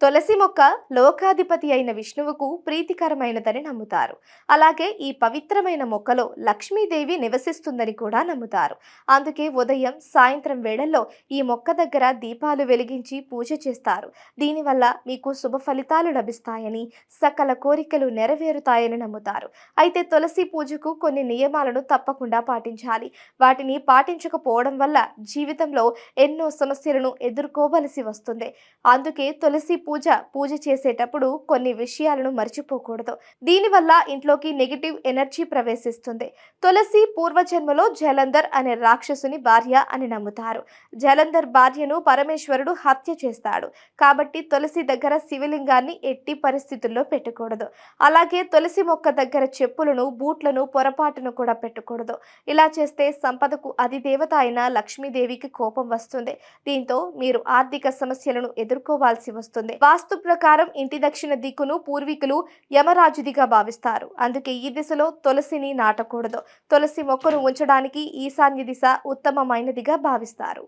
తులసి మొక్క లోకాధిపతి అయిన విష్ణువుకు ప్రీతికరమైనదని నమ్ముతారు. అలాగే ఈ పవిత్రమైన మొక్కలో లక్ష్మీదేవి నివసిస్తుందని కూడా నమ్ముతారు. అందుకే ఉదయం సాయంత్రం వేళల్లో ఈ మొక్క దగ్గర దీపాలు వెలిగించి పూజ చేస్తారు. దీనివల్ల మీకు శుభ ఫలితాలు లభిస్తాయని, సకల కోరికలు నెరవేరుతాయని నమ్ముతారు. అయితే తులసి పూజకు కొన్ని నియమాలను తప్పకుండా పాటించాలి. వాటిని పాటించకపోవడం వల్ల జీవితంలో ఎన్నో సమస్యలను ఎదుర్కోవలసి వస్తుంది. అందుకే తులసి పూజ చేసేటప్పుడు కొన్ని విషయాలను మర్చిపోకూడదు. దీనివల్ల ఇంట్లోకి నెగిటివ్ ఎనర్జీ ప్రవేశిస్తుంది. తులసి పూర్వజన్మలో జలంధర్ అనే రాక్షసుని భార్య అని నమ్ముతారు. జలంధర్ భార్యను పరమేశ్వరుడు హత్య చేస్తాడు. కాబట్టి తులసి దగ్గర శివలింగాన్ని ఎట్టి పరిస్థితుల్లో పెట్టకూడదు. అలాగే తులసి మొక్క దగ్గర చెప్పులను, బూట్లను పొరపాటును కూడా పెట్టకూడదు. ఇలా చేస్తే సంపదకు అధిదేవత అయిన లక్ష్మీదేవికి కోపం వస్తుంది. దీంతో మీరు ఆర్థిక సమస్యలను ఎదుర్కోవాల్సి వస్తుంది. వాస్తు ప్రకారం ఇంటి దక్షిణ దిక్కును పూర్వీకులు యమరాజుదిగా భావిస్తారు. అందుకే ఈ దిశలో తులసిని నాటకూడదు. తులసి మొక్కను ఉంచడానికి ఈశాన్య దిశ ఉత్తమమైనదిగా భావిస్తారు.